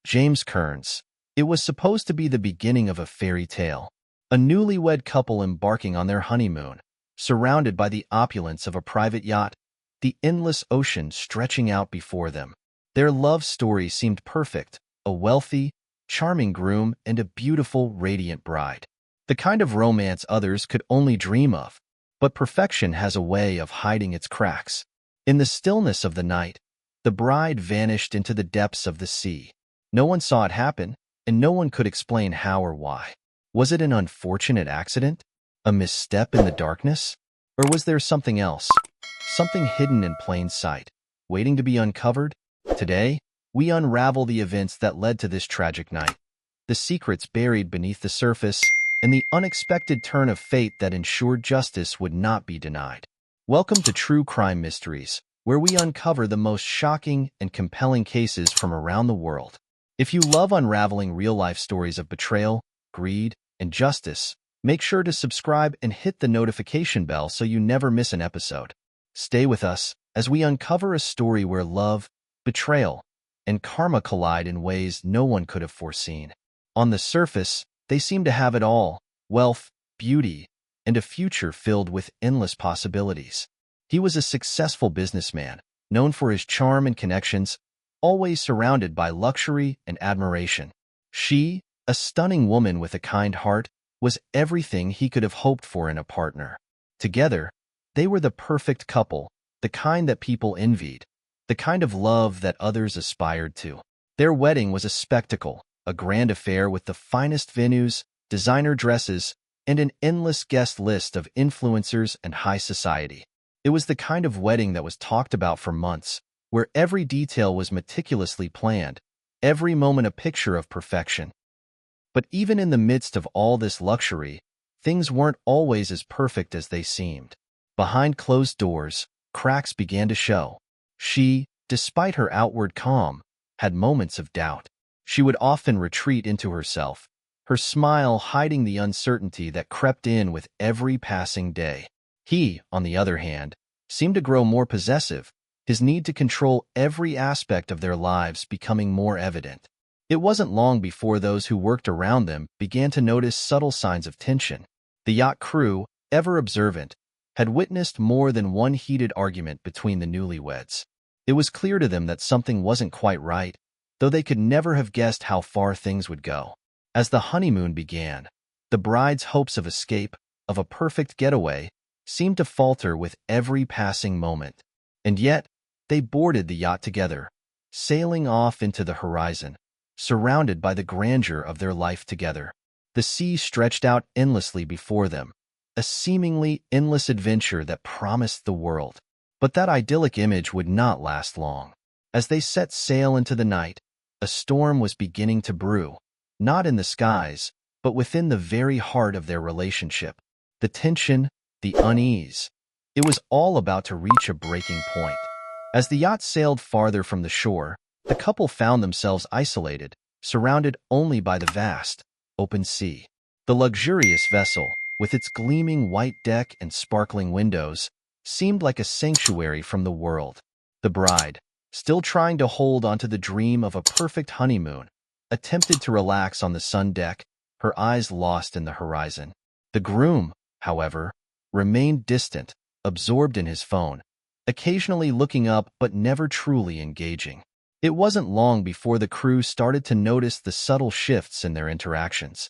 James Kearns. It was supposed to be the beginning of a fairy tale. A newlywed couple embarking on their honeymoon, surrounded by the opulence of a private yacht, the endless ocean stretching out before them. Their love story seemed perfect, a wealthy, charming groom and a beautiful, radiant bride. The kind of romance others could only dream of. But perfection has a way of hiding its cracks. In the stillness of the night, the bride vanished into the depths of the sea. No one saw it happen, and no one could explain how or why. Was it an unfortunate accident? A misstep in the darkness? Or was there something else? Something hidden in plain sight, waiting to be uncovered? Today, we unravel the events that led to this tragic night, the secrets buried beneath the surface, and the unexpected turn of fate that ensured justice would not be denied. Welcome to True Crime Mysteries, where we uncover the most shocking and compelling cases from around the world. If you love unraveling real-life stories of betrayal, greed, and justice, make sure to subscribe and hit the notification bell so you never miss an episode. Stay with us as we uncover a story where love, betrayal, and karma collide in ways no one could have foreseen. On the surface, they seem to have it all: wealth, beauty, and a future filled with endless possibilities. He was a successful businessman, known for his charm and connections, always surrounded by luxury and admiration. She, a stunning woman with a kind heart, was everything he could have hoped for in a partner. Together, they were the perfect couple, the kind that people envied, the kind of love that others aspired to. Their wedding was a spectacle, a grand affair with the finest venues, designer dresses, and an endless guest list of influencers and high society. It was the kind of wedding that was talked about for months, where every detail was meticulously planned, every moment a picture of perfection. But even in the midst of all this luxury, things weren't always as perfect as they seemed. Behind closed doors, cracks began to show. She, despite her outward calm, had moments of doubt. She would often retreat into herself, her smile hiding the uncertainty that crept in with every passing day. He, on the other hand, seemed to grow more possessive, his need to control every aspect of their lives becoming more evident. It wasn't long before those who worked around them began to notice subtle signs of tension. The yacht crew, ever observant, had witnessed more than one heated argument between the newlyweds. It was clear to them that something wasn't quite right, though they could never have guessed how far things would go. As the honeymoon began, the bride's hopes of escape, of a perfect getaway, seemed to falter with every passing moment. And yet, they boarded the yacht together, sailing off into the horizon, surrounded by the grandeur of their life together. The sea stretched out endlessly before them, a seemingly endless adventure that promised the world. But that idyllic image would not last long. As they set sail into the night, a storm was beginning to brew, not in the skies, but within the very heart of their relationship. The tension, the unease, it was all about to reach a breaking point. As the yacht sailed farther from the shore, the couple found themselves isolated, surrounded only by the vast, open sea. The luxurious vessel, with its gleaming white deck and sparkling windows, seemed like a sanctuary from the world. The bride, still trying to hold onto the dream of a perfect honeymoon, attempted to relax on the sun deck, her eyes lost in the horizon. The groom, however, remained distant, absorbed in his phone, occasionally looking up but never truly engaging. It wasn't long before the crew started to notice the subtle shifts in their interactions.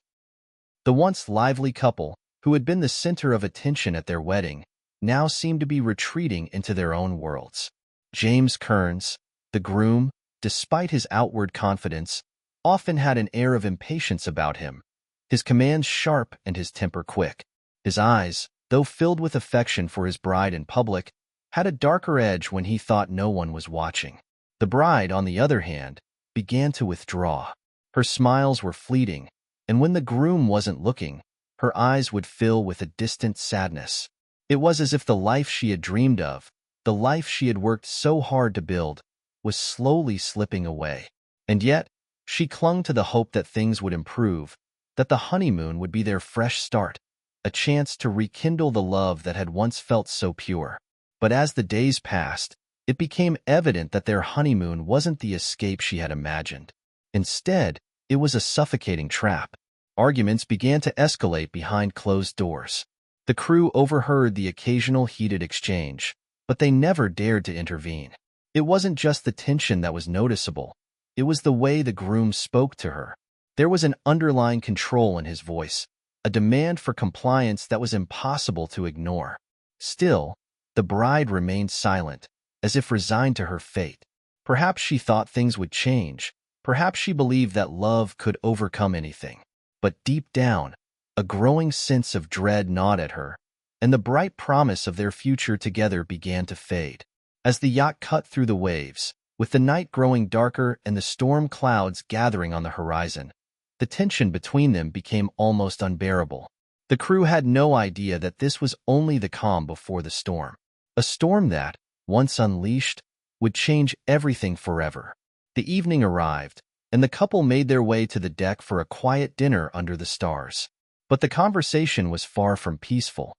The once lively couple, who had been the center of attention at their wedding, now seemed to be retreating into their own worlds. James Kearns, the groom, despite his outward confidence, often had an air of impatience about him, his commands sharp and his temper quick. His eyes, though filled with affection for his bride in public, had a darker edge when he thought no one was watching. The bride, on the other hand, began to withdraw. Her smiles were fleeting, and when the groom wasn't looking, her eyes would fill with a distant sadness. It was as if the life she had dreamed of, the life she had worked so hard to build, was slowly slipping away. And yet, she clung to the hope that things would improve, that the honeymoon would be their fresh start, a chance to rekindle the love that had once felt so pure. But as the days passed, it became evident that their honeymoon wasn't the escape she had imagined. Instead, it was a suffocating trap. Arguments began to escalate behind closed doors. The crew overheard the occasional heated exchange, but they never dared to intervene. It wasn't just the tension that was noticeable. It was the way the groom spoke to her. There was an underlying control in his voice, a demand for compliance that was impossible to ignore. Still, the bride remained silent, as if resigned to her fate. Perhaps she thought things would change. Perhaps she believed that love could overcome anything. But deep down, a growing sense of dread gnawed at her, and the bright promise of their future together began to fade. As the yacht cut through the waves, with the night growing darker and the storm clouds gathering on the horizon, the tension between them became almost unbearable. The crew had no idea that this was only the calm before the storm. A storm that, once unleashed, would change everything forever. The evening arrived, and the couple made their way to the deck for a quiet dinner under the stars. But the conversation was far from peaceful.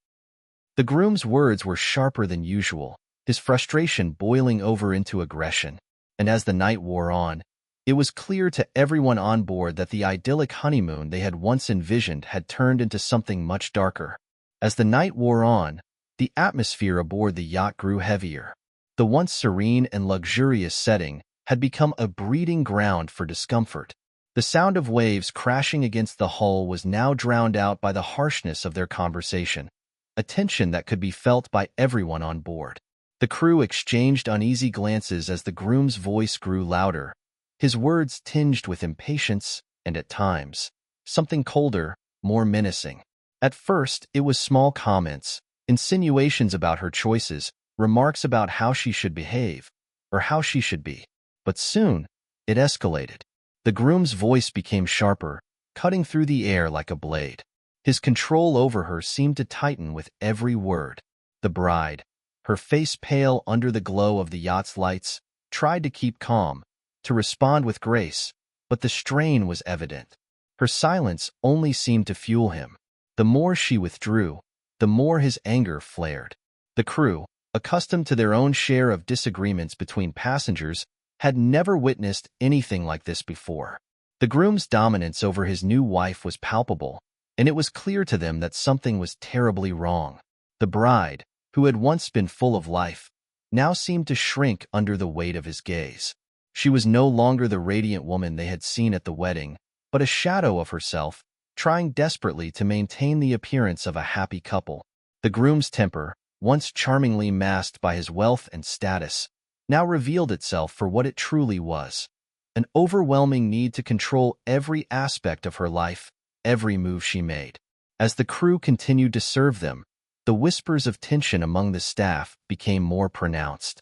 The groom's words were sharper than usual, his frustration boiling over into aggression. And as the night wore on, it was clear to everyone on board that the idyllic honeymoon they had once envisioned had turned into something much darker. As the night wore on, the atmosphere aboard the yacht grew heavier. The once serene and luxurious setting had become a breeding ground for discomfort. The sound of waves crashing against the hull was now drowned out by the harshness of their conversation, a tension that could be felt by everyone on board. The crew exchanged uneasy glances as the groom's voice grew louder, his words tinged with impatience and, at times, something colder, more menacing. At first, it was small comments, insinuations about her choices, remarks about how she should behave, or how she should be. But soon, it escalated. The groom's voice became sharper, cutting through the air like a blade. His control over her seemed to tighten with every word. The bride, her face pale under the glow of the yacht's lights, tried to keep calm, to respond with grace, but the strain was evident. Her silence only seemed to fuel him. The more she withdrew, the more his anger flared. The crew, accustomed to their own share of disagreements between passengers, had never witnessed anything like this before. The groom's dominance over his new wife was palpable, and it was clear to them that something was terribly wrong. The bride, who had once been full of life, now seemed to shrink under the weight of his gaze. She was no longer the radiant woman they had seen at the wedding, but a shadow of herself, trying desperately to maintain the appearance of a happy couple. The groom's temper, once charmingly masked by his wealth and status, now revealed itself for what it truly was, an overwhelming need to control every aspect of her life, every move she made. As the crew continued to serve them, the whispers of tension among the staff became more pronounced.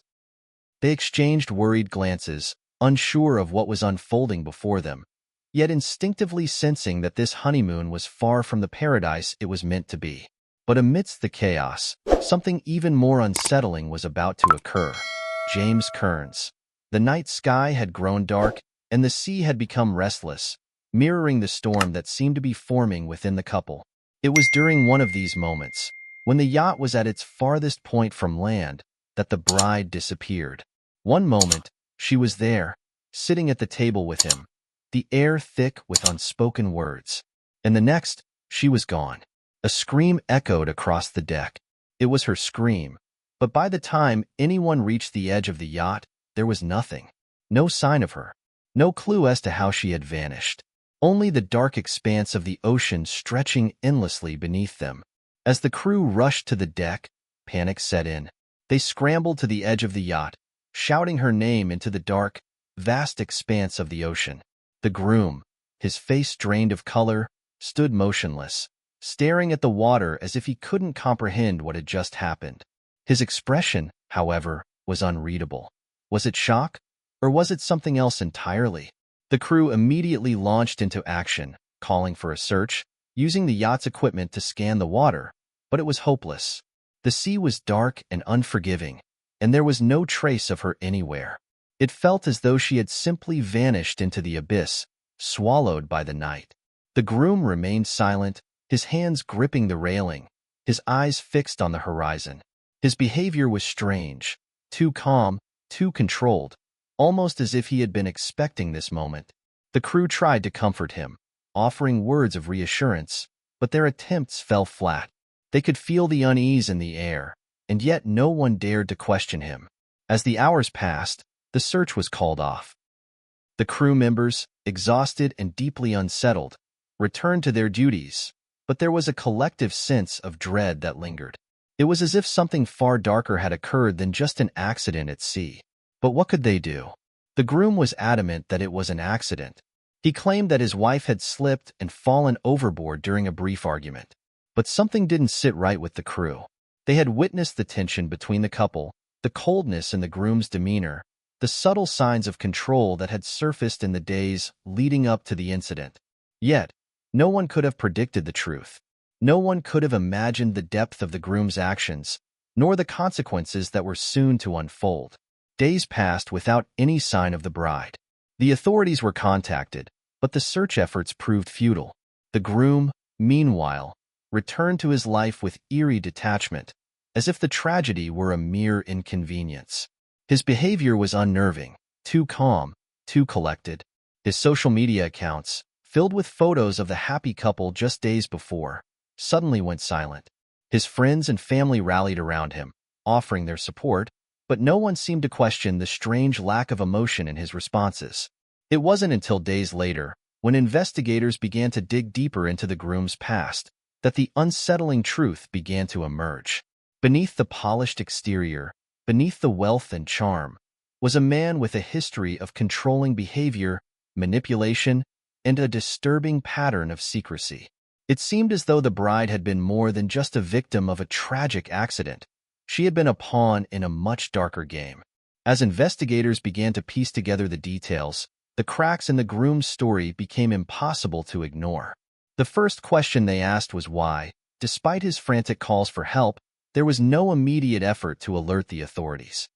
They exchanged worried glances, unsure of what was unfolding before them, yet instinctively sensing that this honeymoon was far from the paradise it was meant to be. But amidst the chaos, something even more unsettling was about to occur. James Kearns. The night sky had grown dark, and the sea had become restless, mirroring the storm that seemed to be forming within the couple. It was during one of these moments, when the yacht was at its farthest point from land, that the bride disappeared. One moment, she was there, sitting at the table with him, the air thick with unspoken words. And the next, she was gone. A scream echoed across the deck. It was her scream, but by the time anyone reached the edge of the yacht, there was nothing. No sign of her. No clue as to how she had vanished. Only the dark expanse of the ocean stretching endlessly beneath them. As the crew rushed to the deck, panic set in. They scrambled to the edge of the yacht, shouting her name into the dark, vast expanse of the ocean. The groom, his face drained of color, stood motionless, staring at the water as if he couldn't comprehend what had just happened. His expression, however, was unreadable. Was it shock, or was it something else entirely? The crew immediately launched into action, calling for a search, using the yacht's equipment to scan the water, but it was hopeless. The sea was dark and unforgiving, and there was no trace of her anywhere. It felt as though she had simply vanished into the abyss, swallowed by the night. The groom remained silent, his hands gripping the railing, his eyes fixed on the horizon. His behavior was strange, too calm, too controlled, almost as if he had been expecting this moment. The crew tried to comfort him, offering words of reassurance, but their attempts fell flat. They could feel the unease in the air, and yet no one dared to question him. As the hours passed, the search was called off. The crew members, exhausted and deeply unsettled, returned to their duties, but there was a collective sense of dread that lingered. It was as if something far darker had occurred than just an accident at sea. But what could they do? The groom was adamant that it was an accident. He claimed that his wife had slipped and fallen overboard during a brief argument. But something didn't sit right with the crew. They had witnessed the tension between the couple, the coldness in the groom's demeanor, the subtle signs of control that had surfaced in the days leading up to the incident. Yet, no one could have predicted the truth. No one could have imagined the depth of the groom's actions, nor the consequences that were soon to unfold. Days passed without any sign of the bride. The authorities were contacted, but the search efforts proved futile. The groom, meanwhile, returned to his life with eerie detachment, as if the tragedy were a mere inconvenience. His behavior was unnerving, too calm, too collected. His social media accounts, filled with photos of the happy couple just days before, suddenly went silent. His friends and family rallied around him, offering their support, but no one seemed to question the strange lack of emotion in his responses. It wasn't until days later, when investigators began to dig deeper into the groom's past, that the unsettling truth began to emerge. Beneath the polished exterior, beneath the wealth and charm, was a man with a history of controlling behavior, manipulation, and a disturbing pattern of secrecy. It seemed as though the bride had been more than just a victim of a tragic accident. She had been a pawn in a much darker game. As investigators began to piece together the details, the cracks in the groom's story became impossible to ignore. The first question they asked was why, despite his frantic calls for help, there was no immediate effort to alert the authorities.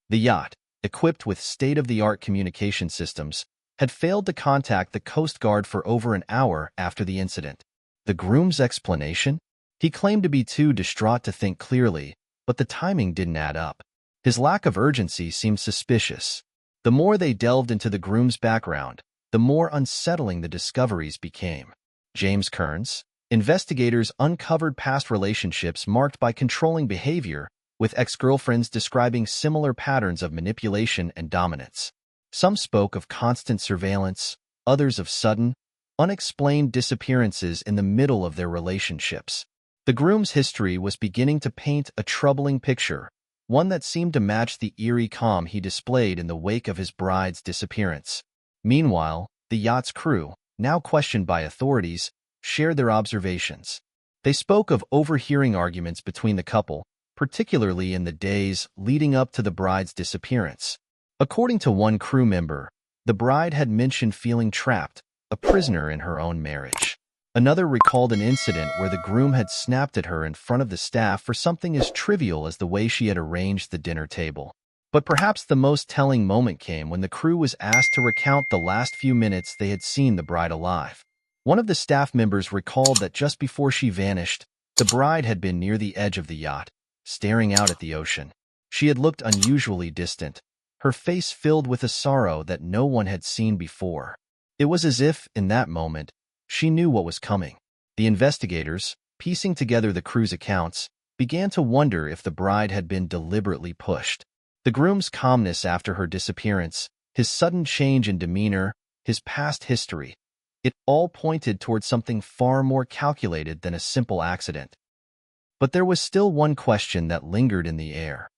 The yacht, equipped with state-of-the-art communication systems, had failed to contact the Coast Guard for over an hour after the incident. The groom's explanation? He claimed to be too distraught to think clearly, but the timing didn't add up. His lack of urgency seemed suspicious. The more they delved into the groom's background, the more unsettling the discoveries became. James Kearns, investigators uncovered past relationships marked by controlling behavior, with ex-girlfriends describing similar patterns of manipulation and dominance. Some spoke of constant surveillance, others of sudden, unexplained disappearances in the middle of their relationships. The groom's history was beginning to paint a troubling picture, one that seemed to match the eerie calm he displayed in the wake of his bride's disappearance. Meanwhile, the yacht's crew, now questioned by authorities, shared their observations. They spoke of overhearing arguments between the couple, particularly in the days leading up to the bride's disappearance. According to one crew member, the bride had mentioned feeling trapped, a prisoner in her own marriage. Another recalled an incident where the groom had snapped at her in front of the staff for something as trivial as the way she had arranged the dinner table. But perhaps the most telling moment came when the crew was asked to recount the last few minutes they had seen the bride alive. One of the staff members recalled that just before she vanished, the bride had been near the edge of the yacht, staring out at the ocean. She had looked unusually distant, her face filled with a sorrow that no one had seen before. It was as if, in that moment, she knew what was coming. The investigators, piecing together the crew's accounts, began to wonder if the bride had been deliberately pushed. The groom's calmness after her disappearance, his sudden change in demeanor, his past history, it all pointed toward something far more calculated than a simple accident. But there was still one question that lingered in the air.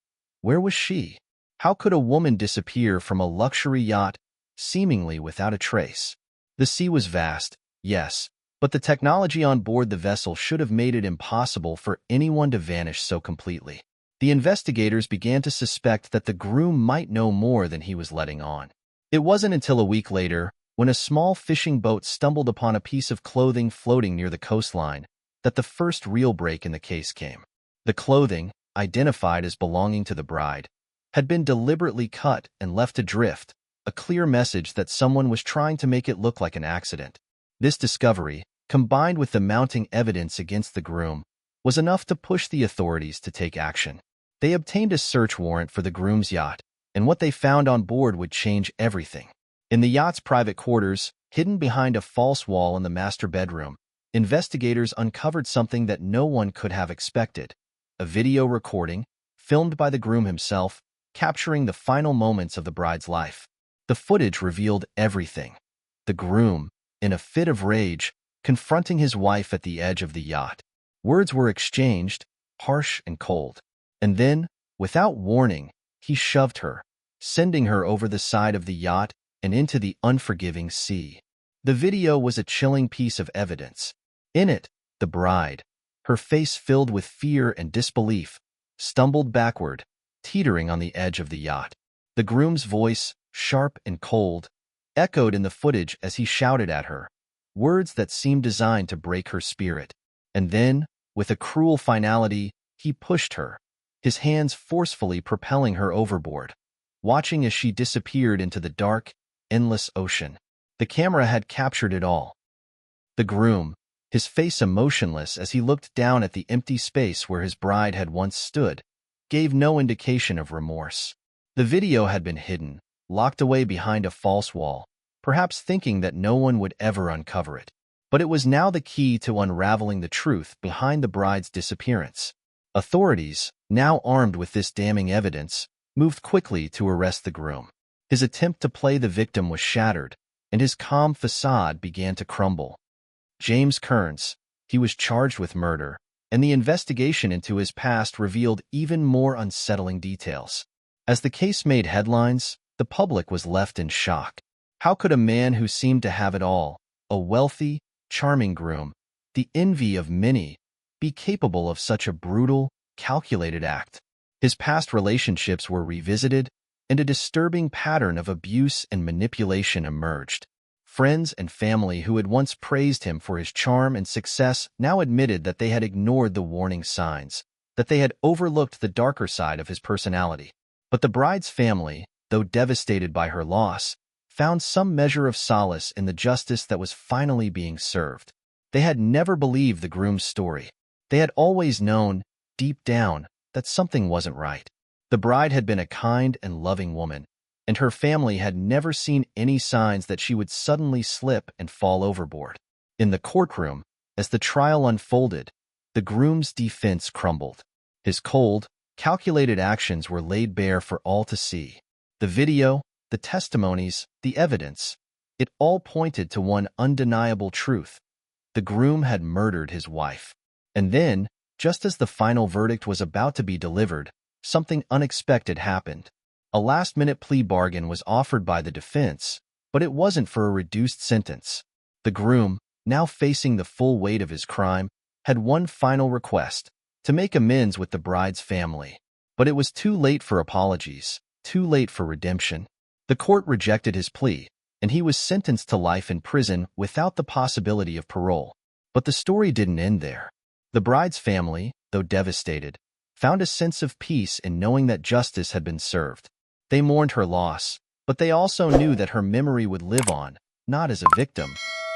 Where was she? How could a woman disappear from a luxury yacht, seemingly without a trace? The sea was vast, yes, but the technology on board the vessel should have made it impossible for anyone to vanish so completely. The investigators began to suspect that the groom might know more than he was letting on. It wasn't until a week later, when a small fishing boat stumbled upon a piece of clothing floating near the coastline, that the first real break in the case came. The clothing, identified as belonging to the bride, had been deliberately cut and left adrift, a clear message that someone was trying to make it look like an accident. This discovery, combined with the mounting evidence against the groom, was enough to push the authorities to take action. They obtained a search warrant for the groom's yacht, and what they found on board would change everything. In the yacht's private quarters, hidden behind a false wall in the master bedroom, investigators uncovered something that no one could have expected: a video recording, filmed by the groom himself, capturing the final moments of the bride's life. The footage revealed everything. The groom, in a fit of rage, confronting his wife at the edge of the yacht. Words were exchanged, harsh and cold. And then, without warning, he shoved her, sending her over the side of the yacht and into the unforgiving sea. The video was a chilling piece of evidence. In it, the bride, her face filled with fear and disbelief, stumbled backward, teetering on the edge of the yacht. The groom's voice, sharp and cold, echoed in the footage as he shouted at her, words that seemed designed to break her spirit. And then, with a cruel finality, he pushed her, his hands forcefully propelling her overboard, watching as she disappeared into the dark, endless ocean. The camera had captured it all. The groom, his face emotionless as he looked down at the empty space where his bride had once stood, gave no indication of remorse. The video had been hidden, locked away behind a false wall, perhaps thinking that no one would ever uncover it. But it was now the key to unraveling the truth behind the bride's disappearance. Authorities, now armed with this damning evidence, moved quickly to arrest the groom. His attempt to play the victim was shattered, and his calm facade began to crumble. James Kearns, he was charged with murder, and the investigation into his past revealed even more unsettling details. As the case made headlines, the public was left in shock. How could a man who seemed to have it all, a wealthy, charming groom, the envy of many, be capable of such a brutal, calculated act? His past relationships were revisited, and a disturbing pattern of abuse and manipulation emerged. Friends and family who had once praised him for his charm and success now admitted that they had ignored the warning signs, that they had overlooked the darker side of his personality. But the bride's family, though devastated by her loss, found some measure of solace in the justice that was finally being served. They had never believed the groom's story. They had always known, deep down, that something wasn't right. The bride had been a kind and loving woman, and her family had never seen any signs that she would suddenly slip and fall overboard. In the courtroom, as the trial unfolded, the groom's defense crumbled. His cold, calculated actions were laid bare for all to see. The video, the testimonies, the evidence, it all pointed to one undeniable truth: the groom had murdered his wife. And then, just as the final verdict was about to be delivered, something unexpected happened. A last-minute plea bargain was offered by the defense, but it wasn't for a reduced sentence. The groom, now facing the full weight of his crime, had one final request: to make amends with the bride's family. But it was too late for apologies, too late for redemption. The court rejected his plea, and he was sentenced to life in prison without the possibility of parole. But the story didn't end there. The bride's family, though devastated, found a sense of peace in knowing that justice had been served. They mourned her loss, but they also knew that her memory would live on, not as a victim,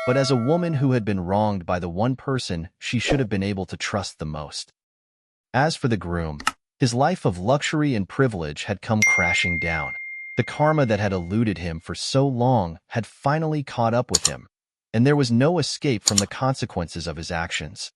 but as a woman who had been wronged by the one person she should have been able to trust the most. As for the groom, his life of luxury and privilege had come crashing down. The karma that had eluded him for so long had finally caught up with him, and there was no escape from the consequences of his actions.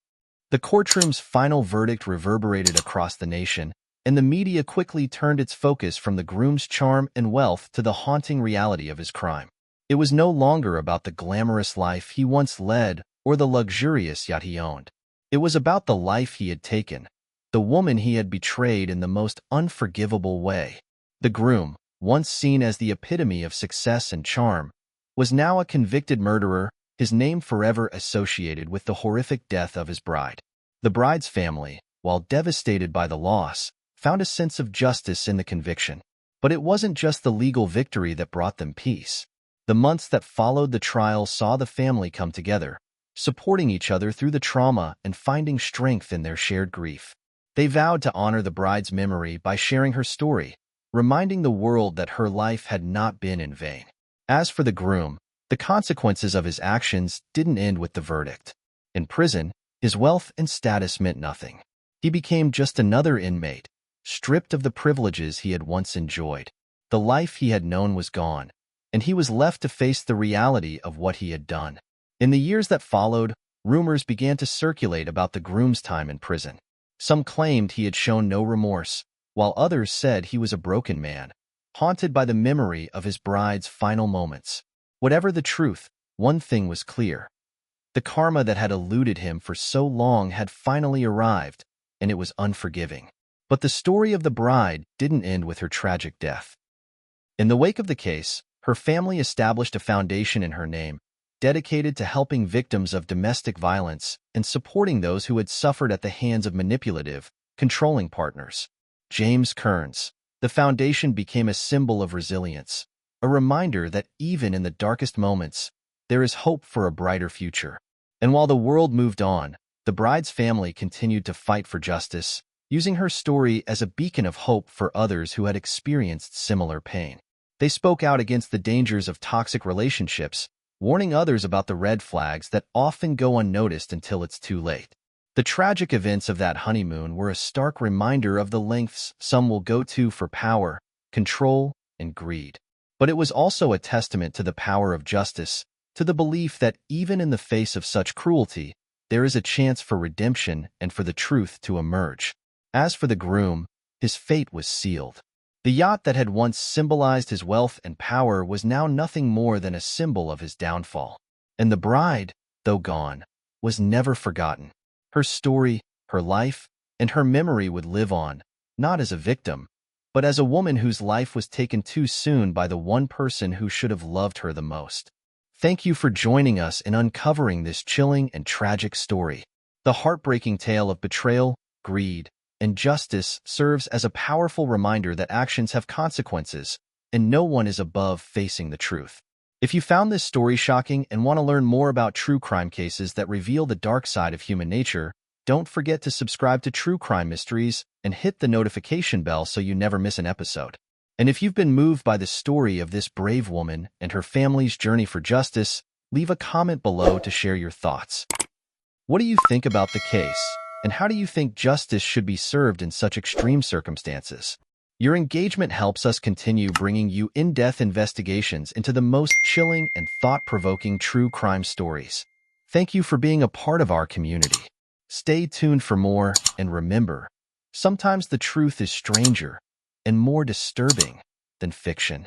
The courtroom's final verdict reverberated across the nation, and the media quickly turned its focus from the groom's charm and wealth to the haunting reality of his crime. It was no longer about the glamorous life he once led or the luxurious yacht he owned. It was about the life he had taken, the woman he had betrayed in the most unforgivable way. The groom, once seen as the epitome of success and charm, was now a convicted murderer, his name forever associated with the horrific death of his bride. The bride's family, while devastated by the loss, found a sense of justice in the conviction. But it wasn't just the legal victory that brought them peace. The months that followed the trial saw the family come together, supporting each other through the trauma and finding strength in their shared grief. They vowed to honor the bride's memory by sharing her story, reminding the world that her life had not been in vain. As for the groom, the consequences of his actions didn't end with the verdict. In prison, his wealth and status meant nothing. He became just another inmate, stripped of the privileges he had once enjoyed. The life he had known was gone, and he was left to face the reality of what he had done. In the years that followed, rumors began to circulate about the groom's time in prison. Some claimed he had shown no remorse, while others said he was a broken man, haunted by the memory of his bride's final moments. Whatever the truth, one thing was clear. The karma that had eluded him for so long had finally arrived, and it was unforgiving. But the story of the bride didn't end with her tragic death. In the wake of the case, her family established a foundation in her name, dedicated to helping victims of domestic violence and supporting those who had suffered at the hands of manipulative, controlling partners. James Kearns. The foundation became a symbol of resilience, a reminder that even in the darkest moments, there is hope for a brighter future. And while the world moved on, the bride's family continued to fight for justice, using her story as a beacon of hope for others who had experienced similar pain. They spoke out against the dangers of toxic relationships, warning others about the red flags that often go unnoticed until it's too late. The tragic events of that honeymoon were a stark reminder of the lengths some will go to for power, control, and greed. But it was also a testament to the power of justice, to the belief that even in the face of such cruelty, there is a chance for redemption and for the truth to emerge. As for the groom, his fate was sealed. The yacht that had once symbolized his wealth and power was now nothing more than a symbol of his downfall. And the bride, though gone, was never forgotten. Her story, her life, and her memory would live on, not as a victim, but as a woman whose life was taken too soon by the one person who should have loved her the most. Thank you for joining us in uncovering this chilling and tragic story. The heartbreaking tale of betrayal, greed, and justice serves as a powerful reminder that actions have consequences, and no one is above facing the truth. If you found this story shocking and want to learn more about true crime cases that reveal the dark side of human nature, don't forget to subscribe to True Crime Mysteries and hit the notification bell so you never miss an episode. And if you've been moved by the story of this brave woman and her family's journey for justice, leave a comment below to share your thoughts. What do you think about the case? And how do you think justice should be served in such extreme circumstances? Your engagement helps us continue bringing you in-depth investigations into the most chilling and thought-provoking true crime stories. Thank you for being a part of our community. Stay tuned for more, and remember, sometimes the truth is stranger and more disturbing than fiction.